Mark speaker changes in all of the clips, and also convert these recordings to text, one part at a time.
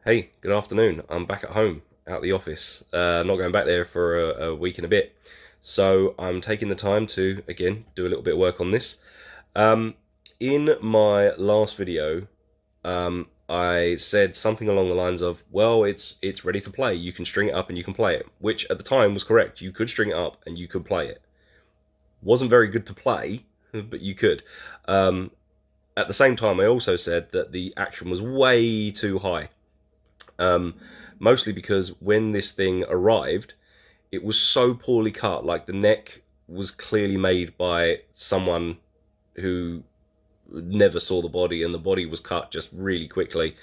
Speaker 1: Hey, good afternoon. I'm back at home, out the office. Not going back there for a week and a bit. So I'm taking the time to, again, do a little bit of work on this. Um, in my last video, I said something along the lines of, well, it's ready to play. You can string it up and you can play it, which at the time was correct. You could string it up and you could play it. Wasn't very good to play, but you could. Um, at the same time, I also said that the action was way too high. Um, Mostly because when this thing arrived, it was so poorly cut. Like the neck was clearly made by someone who never saw the body, and the body was cut just really quickly.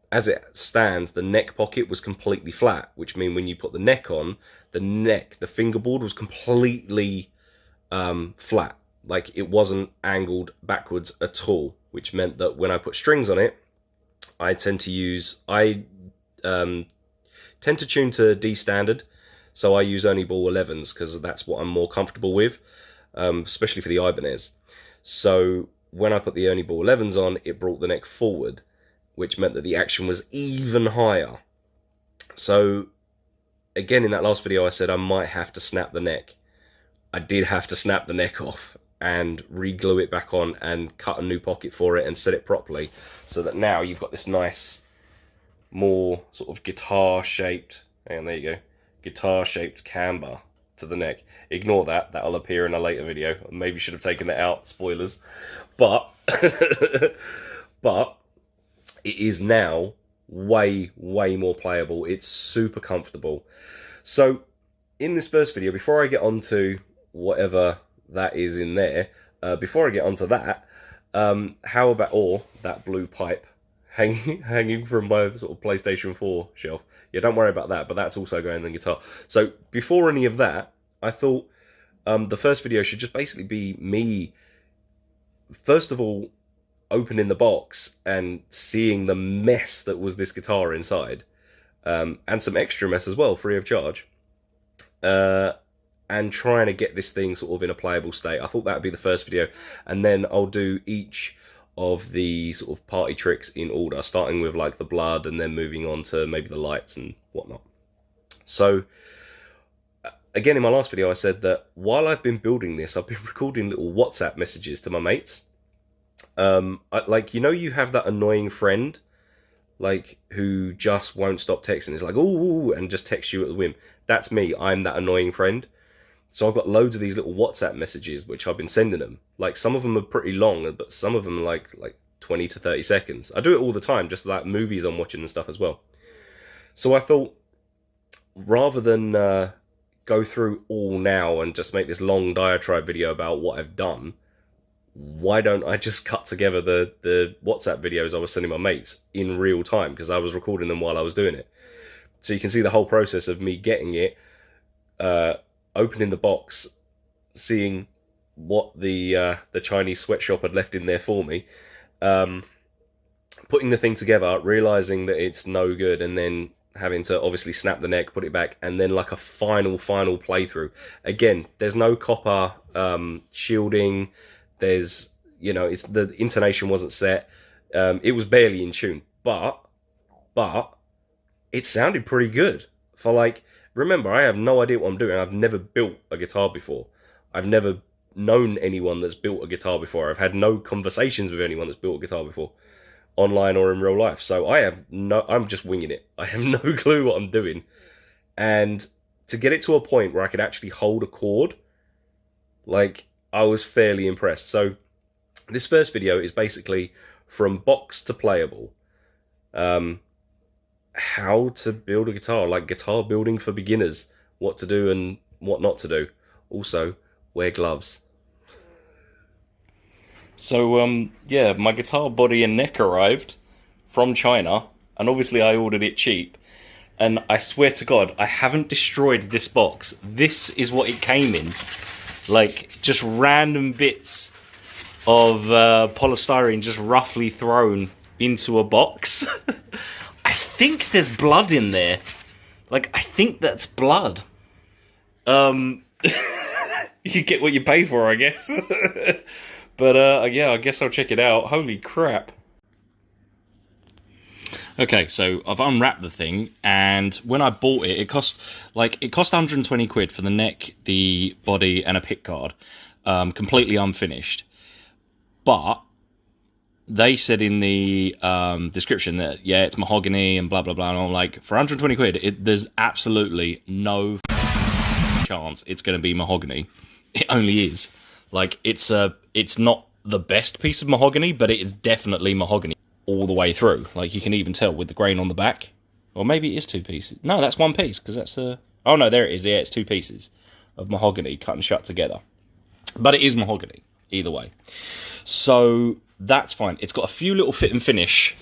Speaker 1: As it stands, the neck pocket was completely flat, which means when you put the neck on, the fingerboard was completely flat. Like it wasn't angled backwards at all, which meant that when I put strings on it, I tend to tune to D standard, so I use only ball 11s because that's what I'm more comfortable with, especially for the Ibanez. So when I put the only ball 11s on, it brought the neck forward, which meant that the action was even higher. So again, in that last video, I said I might have to snap the neck. I did have to snap the neck off and re-glue it back on and cut a new pocket for it and set it properly, so that now you've got this nice, more sort of guitar-shaped, and there you go, guitar-shaped camber to the neck. Ignore that, that'll appear in a later video. Maybe should have taken that out, spoilers. But, but, it is now way, way more playable. It's super comfortable. So, in this first video, before I get onto whatever that is in there, before I get onto that, how about, or that blue pipe hanging from my sort of PlayStation 4 shelf. Yeah, don't worry about that, but that's also going on the guitar. So before any of that, I thought the first video should just basically be me, first of all, opening the box and seeing the mess that was this guitar inside, and some extra mess as well, free of charge, and trying to get this thing sort of in a playable state. I thought that would be the first video, and then I'll do each of the sort of party tricks in order, starting with like the blood and then moving on to maybe the lights and whatnot. So again, in my last video I said that while I've been building this, I've been recording little WhatsApp messages to my mates. Like, you know, you have that annoying friend like who just won't stop texting. It's like, ooh, and just text you at the whim. That's me. I'm that annoying friend. So I've got loads of these little WhatsApp messages which I've been sending them. Like, some of them are pretty long, but some of them are like 20 to 30 seconds. I do it all the time, just like movies I'm watching and stuff as well. So I thought, rather than go through all now and just make this long diatribe video about what I've done, why don't I just cut together the WhatsApp videos I was sending my mates in real time, because I was recording them while I was doing it. So you can see the whole process of me getting it, opening the box, seeing what the Chinese sweatshop had left in there for me, putting the thing together, realizing that it's no good, and then having to obviously snap the neck, put it back, and then like a final playthrough. Again, there's no copper shielding. There's, you know, it's, the intonation wasn't set. It was barely in tune, but it sounded pretty good for, like, remember, I have no idea what I'm doing. I've never built a guitar before. I've never known anyone that's built a guitar before. I've had no conversations with anyone that's built a guitar before, online or in real life. So I'm just winging it. I have no clue what I'm doing. And to get it to a point where I could actually hold a chord, like, I was fairly impressed. So this first video is basically from box to playable. How to build a guitar, like guitar building for beginners, what to do and what not to do. Also, wear gloves. So, yeah, my guitar body and neck arrived from China, and obviously I ordered it cheap. And I swear to God, I haven't destroyed this box. This is what it came in. Like, just random bits of polystyrene just roughly thrown into a box. I think there's blood in there. Like, I think that's blood. You get what you pay for, I guess. But, yeah, I guess I'll check it out. Holy crap.
Speaker 2: Okay, so I've unwrapped the thing, and when I bought it, it cost 120 quid for the neck, the body, and a pick guard, completely unfinished. But they said in the description that it's mahogany and blah blah blah, and I'm like, for 120 quid, there's absolutely no chance it's going to be mahogany. It only is. Like, it's not the best piece of mahogany, but it is definitely mahogany all the way through. Like, you can even tell with the grain on the back. Or maybe it is two pieces. No, that's one piece, because that's a... Oh, no, there it is. Yeah, it's two pieces of mahogany cut and shut together. But it is mahogany, either way. So, that's fine. It's got a few little fit and finish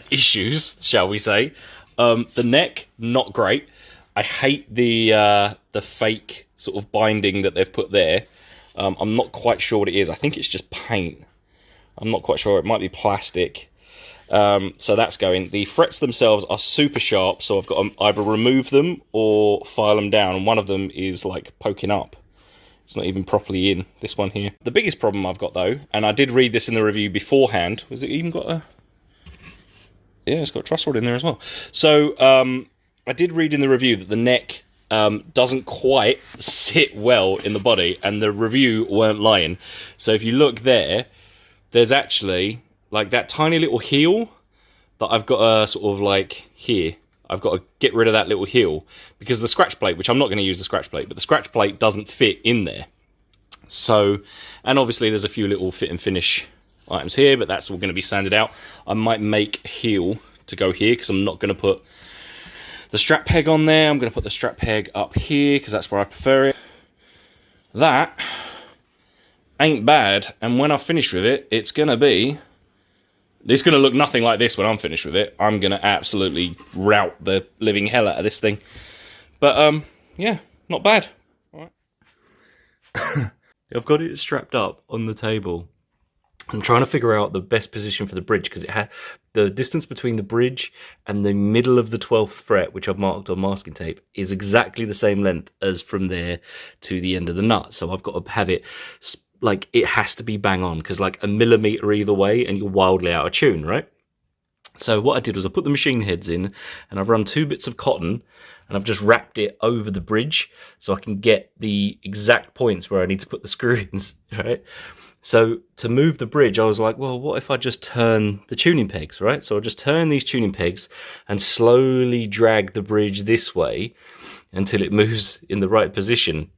Speaker 2: issues, shall we say. The neck, not great. I hate the fake sort of binding that they've put there. I'm not quite sure what it is. I think it's just paint. I'm not quite sure. It might be plastic. So that's going. The frets themselves are super sharp, so I've got to either remove them or file them down. And one of them is like poking up. It's not even properly in, this one here. The biggest problem I've got though, and I did read this in the review beforehand, was it even got a... Yeah, it's got a truss rod in there as well. So, I did read in the review that the neck doesn't quite sit well in the body, and the review weren't lying. So if you look there, there's actually like that tiny little heel that I've got to sort of like here. I've got to get rid of that little heel because the scratch plate, which I'm not going to use the scratch plate, but the scratch plate doesn't fit in there. So, and obviously there's a few little fit and finish items here, but that's all going to be sanded out. I might make a heel to go here because I'm not going to put the strap peg on there. I'm going to put the strap peg up here because that's where I prefer it. That ain't bad, and when I finish with it, it's going to look nothing like this when I'm finished with it. I'm going to absolutely rout the living hell out of this thing. But, yeah, not bad. All right. I've got it strapped up on the table. I'm trying to figure out the best position for the bridge because the distance between the bridge and the middle of the 12th fret, which I've marked on masking tape, is exactly the same length as from there to the end of the nut. So I've got to have it, like, it has to be bang on because like a millimetre either way and you're wildly out of tune, right? So what I did was I put the machine heads in and I've run 2 bits of cotton and I've just wrapped it over the bridge so I can get the exact points where I need to put the screw-ins, right? So to move the bridge, I was like, well, what if I just turn the tuning pegs, right? So I'll just turn these tuning pegs and slowly drag the bridge this way until it moves in the right position.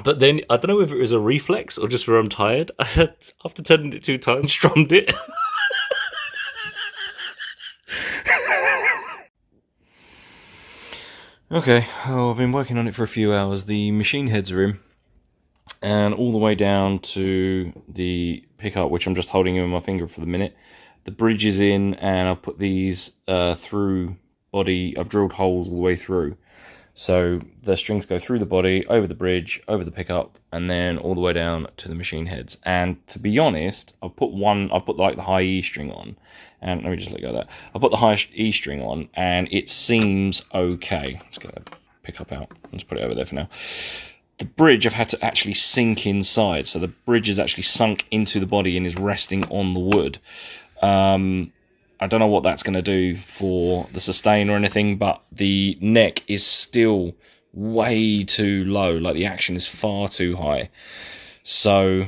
Speaker 2: But then, I don't know if it was a reflex or just where I'm tired. After turning it 2 times, strummed it. Okay, I've been working on it for a few hours. The machine heads are in. And all the way down to the pickup, which I'm just holding in my finger for the minute. The bridge is in, and I've put these through body. I've drilled holes all the way through. So the strings go through the body, over the bridge, over the pickup, and then all the way down to the machine heads. And to be honest, I've put like the high E string on. And let me just let go of that. I put the high E string on, and it seems okay. Let's get that pickup out. Let's put it over there for now. The bridge I've had to actually sink inside, so the bridge is actually sunk into the body and is resting on the wood. I don't know what that's going to do for the sustain or anything, but the neck is still way too low, like the action is far too high. So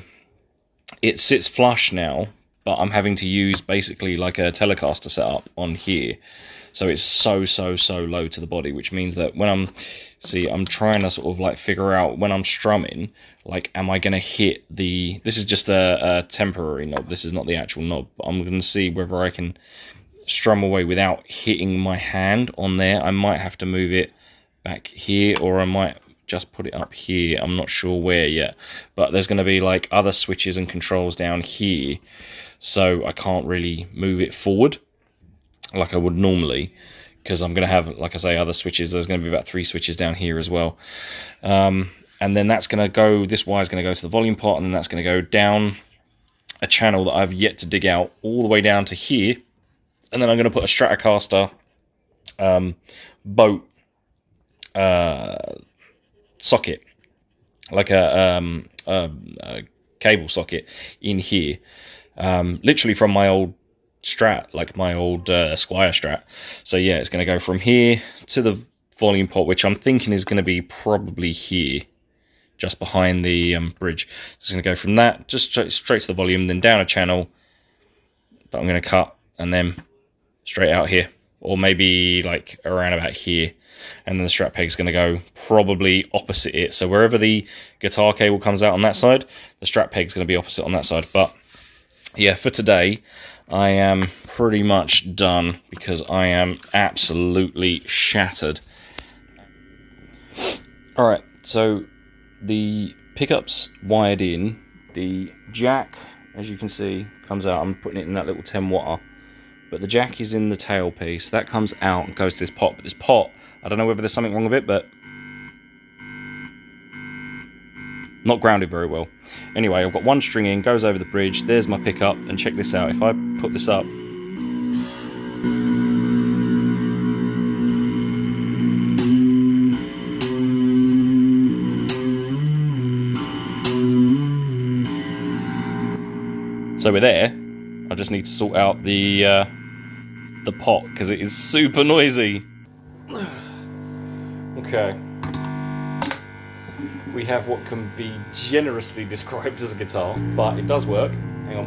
Speaker 2: it sits flush now, but I'm having to use basically like a Telecaster setup on here. So it's so low to the body, which means that when I'm trying to sort of like figure out when I'm strumming, like, am I going to hit this is just a temporary knob, this is not the actual knob, but I'm going to see whether I can strum away without hitting my hand on there. I might have to move it back here, or I might just put it up here. I'm not sure where yet, but there's going to be like other switches and controls down here, so I can't really move it forward like I would normally, because I'm going to have, like I say, other switches. There's going to be about 3 switches down here as well. And then that's going to go, this wire is going to go to the volume pot, and then that's going to go down a channel that I've yet to dig out all the way down to here. And then I'm going to put a Stratocaster boat socket, like a cable socket in here, literally from my old Strat, like my old Squire Strat. So yeah, it's going to go from here to the volume pot, which I'm thinking is going to be probably here, just behind the bridge. It's going to go from that just straight to the volume, then down a channel that I'm going to cut, and then straight out here, or maybe like around about here, and then the Strat peg's going to go probably opposite it. So wherever the guitar cable comes out on that side, the Strat peg's going to be opposite on that side. But yeah, for today, I am pretty much done because I am absolutely shattered. Alright, so the pickup's wired in. The jack, as you can see, comes out. I'm putting it in that little 10 watt. But the jack is in the tailpiece. That comes out and goes to this pot. But this pot, I don't know whether there's something wrong with it, but not grounded very well. Anyway, I've got one string in, goes over the bridge. There's my pickup, and check this out. If I put this up, so we're there. I just need to sort out the pot because it is super noisy. Okay. We have what can be generously described as a guitar, but it does work. Hang on.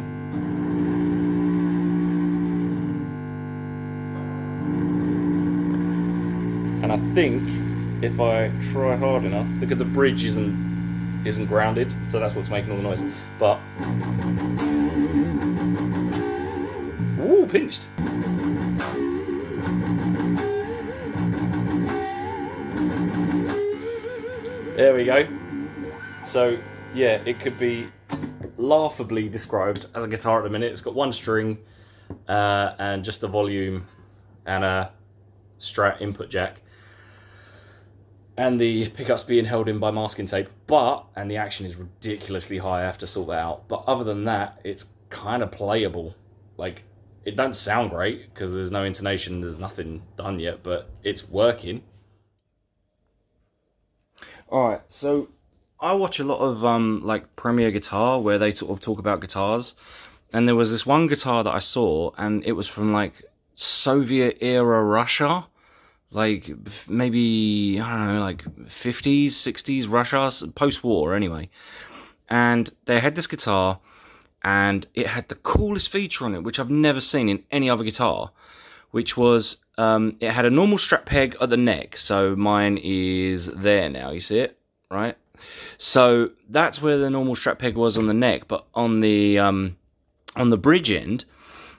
Speaker 2: And I think if I try hard enough, look at the bridge isn't grounded, so that's what's making all the noise. But ooh, pinched. There we go. So, yeah, it could be laughably described as a guitar at the minute. It's got one string and just a volume and a Strat input jack. And the pickup's being held in by masking tape. And the action is ridiculously high. I have to sort that out. But other than that, it's kind of playable. Like, it don't sound great because there's no intonation, there's nothing done yet, but it's working. Alright, so I watch a lot of like Premier Guitar where they sort of talk about guitars, and there was this one guitar that I saw, and it was from like Soviet era Russia, like maybe, I don't know, like 50s, 60s Russia, post-war anyway. And they had this guitar, and it had the coolest feature on it, which I've never seen in any other guitar, which was it had a normal Strat peg at the neck. So mine is there now, you see it, right? So that's where the normal Strat peg was on the neck, but on the bridge end,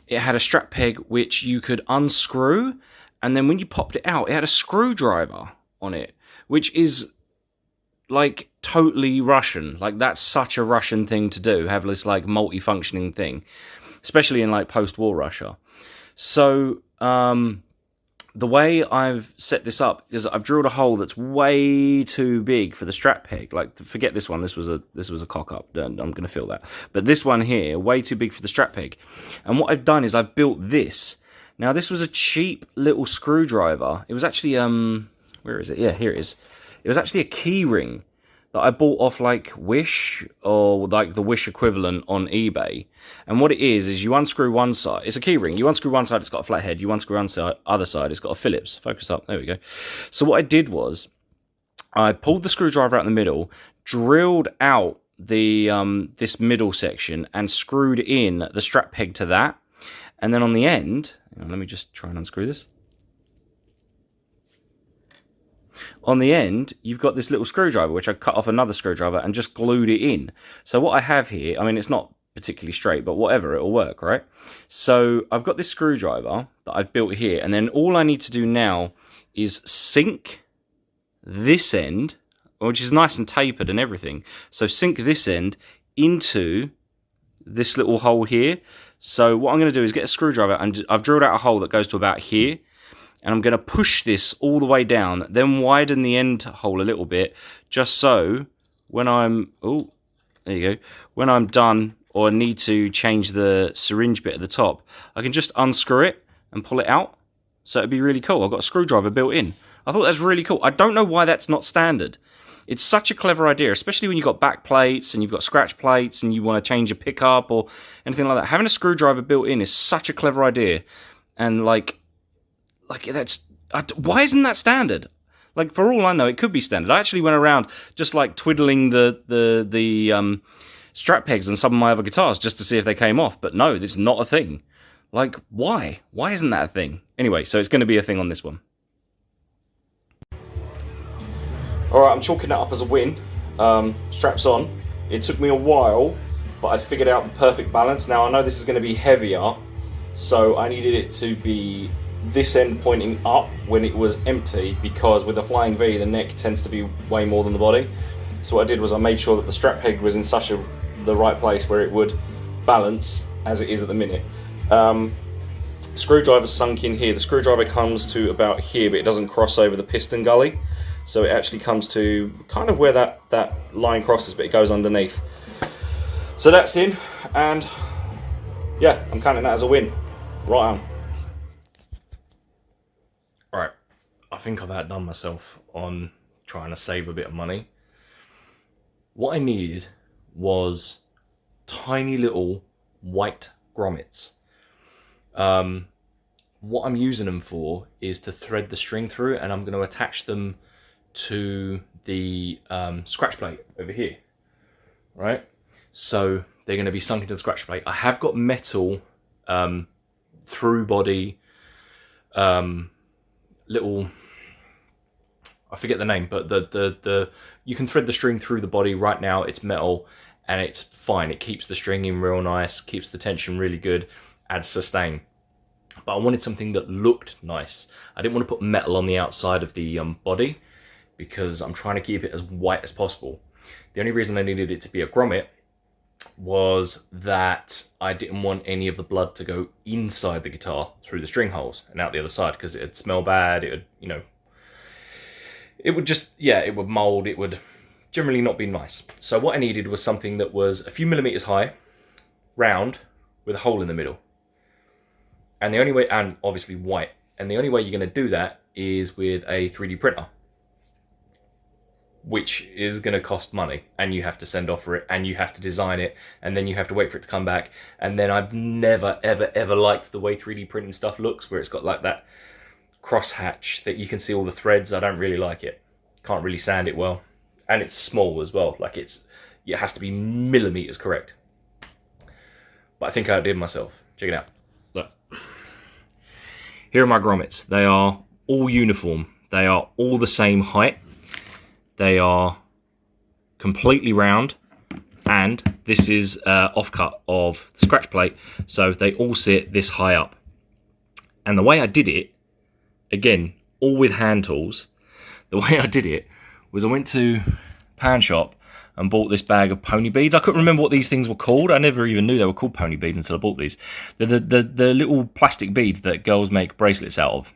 Speaker 2: it had a Strat peg which you could unscrew, and then when you popped it out, it had a screwdriver on it, which is like totally Russian. Like, that's such a Russian thing to do, have this like multi-functioning thing, especially in like post-war Russia. So the way I've set this up is I've drilled a hole that's way too big for the Strat peg. Like, forget this one. This was a cock up. I'm going to fill that. But this one here, way too big for the Strat peg. And what I've done is I've built this. Now, this was a cheap little screwdriver. It was actually where is it? Yeah, here it is. It was actually a key ring that I bought off like Wish, or like the Wish equivalent on eBay. And what it is you unscrew one side. It's a key ring. You unscrew one side, it's got a flat head. You unscrew one side, other side, it's got a Phillips. Focus up. There we go. So what I did was I pulled the screwdriver out in the middle, drilled out the this middle section, and screwed in the Strat peg to that. And then on the end, let me just try and unscrew this. On the end, you've got this little screwdriver, which I cut off another screwdriver and just glued it in. So what I have here, I mean, it's not particularly straight, but whatever, it'll work, right? So I've got this screwdriver that I've built here, and then all I need to do now is sink this end, which is nice and tapered and everything. So sink this end into this little hole here. So what I'm going to do is get a screwdriver, and I've drilled out a hole that goes to about here. And I'm going to push this all the way down, then widen the end hole a little bit, just so when I'm, oh, there you go, when I'm done or need to change the syringe bit at the top, I can just unscrew it and pull it out. So it'd be really cool. I've got a screwdriver built in. I thought that's really cool. I don't know why that's not standard. It's such a clever idea, especially when you've got back plates and you've got scratch plates and you want to change a pickup or anything like that. Having a screwdriver built in is such a clever idea. And like that's... why isn't that standard? Like, for all I know, it could be standard. I actually went around just like twiddling the strap pegs on some of my other guitars just to see if they came off. But no, it's not a thing. Like, why? Why isn't that a thing? Anyway, so it's going to be a thing on this one. Alright, I'm chalking that up as a win. Straps on. It took me a while, but I figured out the perfect balance. Now, I know this is going to be heavier, so I needed it to be this end pointing up when it was empty, because with the Flying V, the neck tends to be way more than the body. So what I did was I made sure that the strap peg was in the right place where it would balance as it is at the minute. Screwdriver sunk in here. The screwdriver comes to about here, but it doesn't cross over the piston gully. So it actually comes to kind of where that line crosses, but it goes underneath. So that's in, and yeah, I'm counting that as a win. Right on. Alright, I think I've outdone myself on trying to save a bit of money. What I needed was tiny little white grommets. What I'm using them for is to thread the string through, and I'm going to attach them to the scratch plate over here, right? So they're going to be sunk into the scratch plate. I have got metal through body little, I forget the name, but the you can thread the string through the body. Right now it's metal and it's fine. It keeps the string in real nice, keeps the tension really good, adds sustain. But I wanted something that looked nice. I didn't want to put metal on the outside of the body, because I'm trying to keep it as white as possible. The only reason I needed it to be a grommet was that I didn't want any of the blood to go inside the guitar through the string holes and out the other side, because it'd smell bad. It would, you know, it would just, yeah, it would mold. It would generally not be nice. So what I needed was something that was a few millimeters high, round, with a hole in the middle. And the only way, and obviously white. And the only way you're going to do that is with a 3D printer, which is going to cost money, and you have to send off for it, and you have to design it, and then you have to wait for it to come back. And then I've never, ever, ever liked the way 3D printing stuff looks, where it's got like that crosshatch that you can see all the threads. I don't really like it. Can't really sand it well. And it's small as well. Like it has to be millimeters correct. But I think I outdid myself. Check it out. Look. Here are my grommets. They are all uniform. They are all the same height. They are completely round, and this is offcut of the scratch plate, so they all sit this high up. And the way I did it, again, all with hand tools, the way I did it was I went to Pan Shop and bought this bag of pony beads. I couldn't remember what these things were called. I never even knew they were called pony beads until I bought these. They're the little plastic beads that girls make bracelets out of.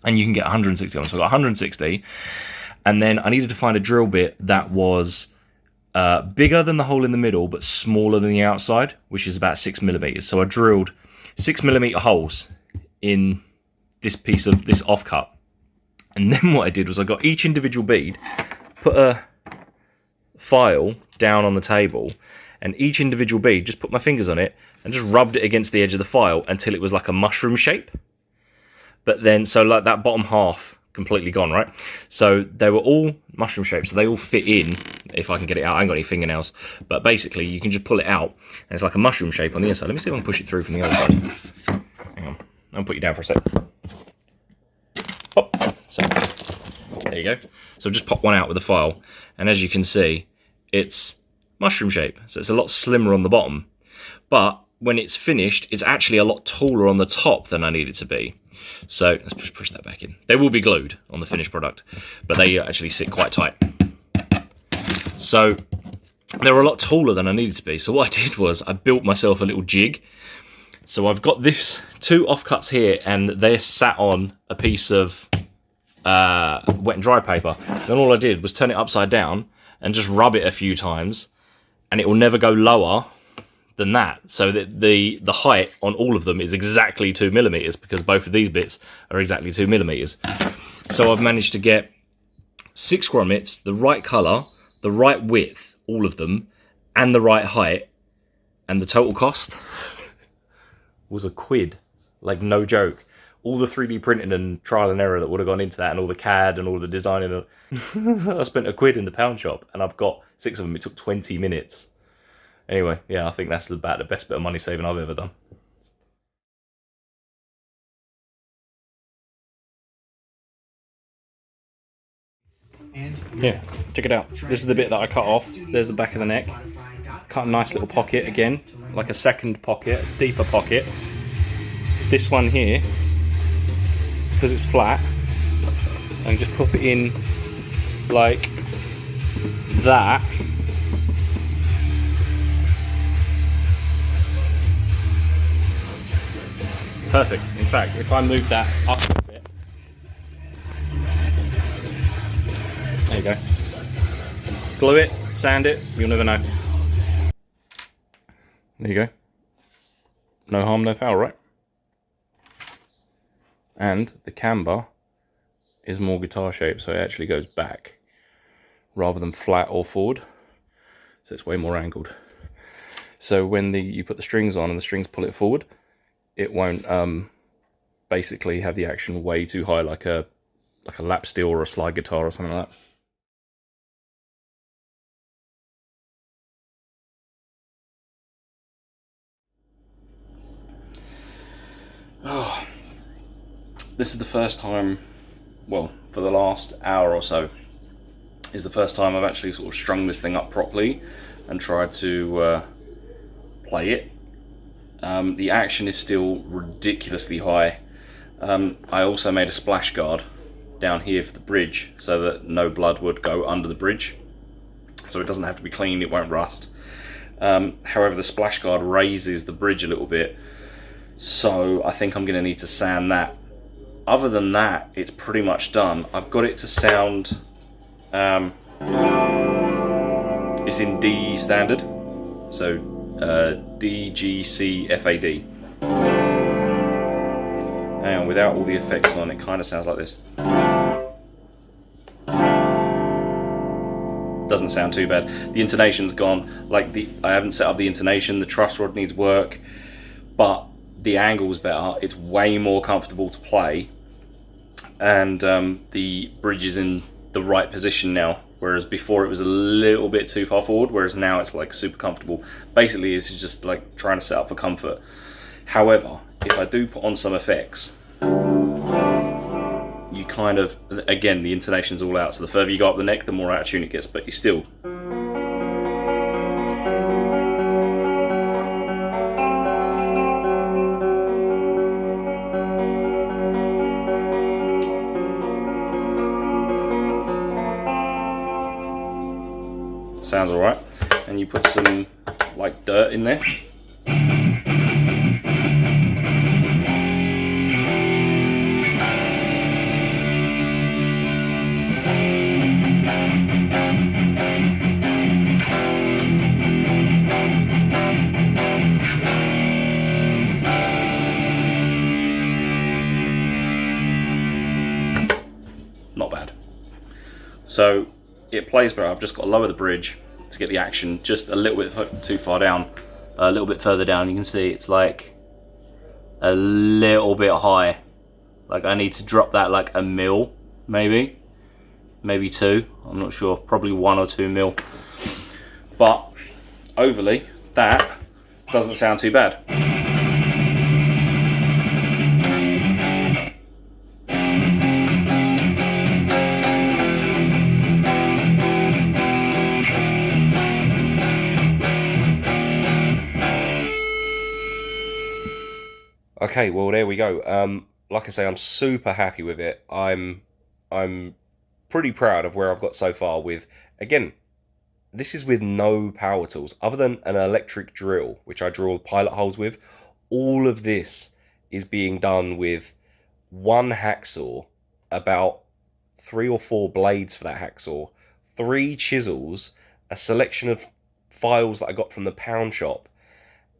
Speaker 2: And you can get 160 of them. So I got 160. And then I needed to find a drill bit that was bigger than the hole in the middle, but smaller than the outside, which is about 6 millimeters. So I drilled 6 millimeter holes in this piece of this offcut. And then what I did was I got each individual bead, put a file down on the table, and each individual bead, just put my fingers on it and just rubbed it against the edge of the file until it was like a mushroom shape. But then, so like that bottom half completely gone, right? So they were all mushroom shaped, so they all fit in. If I can get it out, I ain't got any fingernails, but basically you can just pull it out and it's like a mushroom shape on the inside. Let me see if I can push it through from the other side. Hang on, I'll put you down for a sec. Pop. So there you go. So just pop one out with a file, and as you can see, it's mushroom shape. So it's a lot slimmer on the bottom, but when it's finished, it's actually a lot taller on the top than I need it to be. So let's push that back in. They will be glued on the finished product, but they actually sit quite tight. So they're a lot taller than I needed to be. So what I did was I built myself a little jig. So I've got this 2 offcuts here, and they're sat on a piece of wet and dry paper. Then all I did was turn it upside down and just rub it a few times, and it will never go lower than that. So that the height on all of them is exactly 2 millimeters, because both of these bits are exactly 2 millimeters. So I've managed to get 6 grommets, the right colour, the right width, all of them, and the right height, and the total cost was £1. Like, no joke. All the 3D printing and trial and error that would have gone into that, and all the CAD and all the designing. I spent £1 in the pound shop, and I've got 6 of them. It took 20 minutes. Anyway, yeah, I think that's about the best bit of money saving I've ever done. Here, check it out. This is the bit that I cut off. There's the back of the neck. Cut a nice little pocket again, like a second pocket, deeper pocket. This one here, because it's flat, and just pop it in like that. Perfect. In fact, if I move that up a bit, there you go. Glue it, sand it, you'll never know. There you go. No harm, no foul, right? And the camber is more guitar shaped, so it actually goes back rather than flat or forward. So it's way more angled. So when you put the strings on and the strings pull it forward, it won't basically have the action way too high, like a lap steel or a slide guitar or something like that. Oh, this is the first time, well, for the last hour or so, is the first time I've actually sort of strung this thing up properly and tried to play it. The action is still ridiculously high. I also made a splash guard down here for the bridge so that no blood would go under the bridge, so it doesn't have to be cleaned, it won't rust. However, the splash guard raises the bridge a little bit, so I think I'm going to need to sand that. Other than that, it's pretty much done. I've got it to sound, it's in D standard, so D, G, C, F, A, D. And without all the effects on, it kind of sounds like this. Doesn't sound too bad. The intonation's gone. Like, I haven't set up the intonation, the truss rod needs work, but the angle's better, it's way more comfortable to play, and the bridge is in the right position now, whereas before it was a little bit too far forward, whereas now it's like super comfortable. Basically, it's just like trying to set up for comfort. However, if I do put on some effects, you kind of, again, the intonation's all out, so the further you go up the neck, the more out of tune it gets, but you still. Sounds alright. And you put some like dirt in there. Not bad. So it plays better. I've just got to lower the bridge to get the action just a little bit too far down, a little bit further down. You can see it's like a little bit high. Like, I need to drop that like a mil, maybe 2. I'm not sure, probably 1 or 2 mil. But overly, that doesn't sound too bad.
Speaker 1: Okay, well, there we go. Like I say, I'm super happy with it. I'm pretty proud of where I've got so far with, again, this is with no power tools other than an electric drill, which I drill pilot holes with. All of this is being done with one hacksaw, about 3 or 4 blades for that hacksaw, 3 chisels, a selection of files that I got from the pound shop,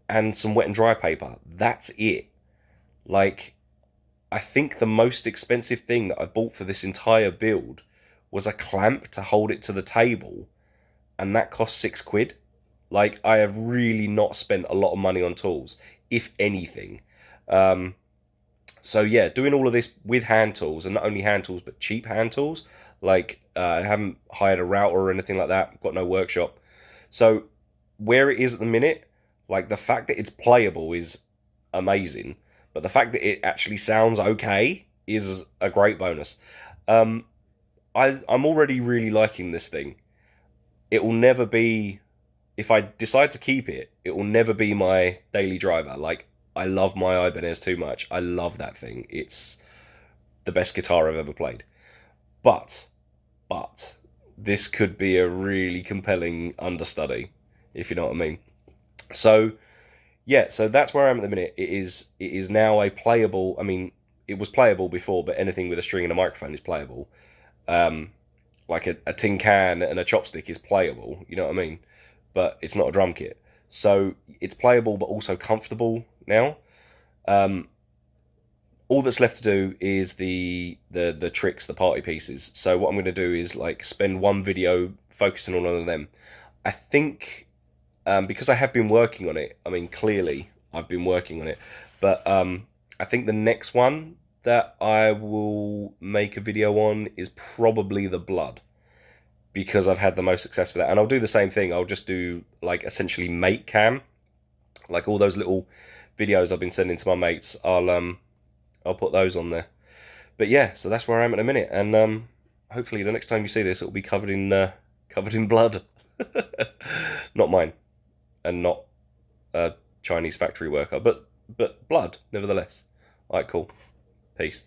Speaker 1: and some wet and dry paper. That's it. Like, I think the most expensive thing that I bought for this entire build was a clamp to hold it to the table, and that cost £6. Like, I have really not spent a lot of money on tools, if anything. So yeah, doing all of this with hand tools, and not only hand tools, but cheap hand tools. Like, I haven't hired a router or anything like that. Got no workshop. So where it is at the minute, like, the fact that it's playable is amazing, but the fact that it actually sounds okay is a great bonus. I'm already really liking this thing. It will never be, if I decide to keep it, it will never be my daily driver. Like, I love my Ibanez too much. I love that thing. It's the best guitar I've ever played. But this could be a really compelling understudy, if you know what I mean. So yeah, so that's where I am at the minute. It is now a playable. I mean, it was playable before, but anything with a string and a microphone is playable. Like a tin can and a chopstick is playable. You know what I mean? But it's not a drum kit. So it's playable, but also comfortable now. All that's left to do is the tricks, the party pieces. So what I'm going to do is, like, spend one video focusing on all of them. I think, because I have been working on it, I mean, clearly I've been working on it, but I think the next one that I will make a video on is probably the blood, because I've had the most success with that. And I'll do the same thing. I'll just do, like, essentially mate cam, like all those little videos I've been sending to my mates. I'll put those on there. But yeah, so that's where I am at a minute, and hopefully the next time you see this, it'll be covered in blood. Not mine, and not a Chinese factory worker, but blood nevertheless. Alright, cool. Peace.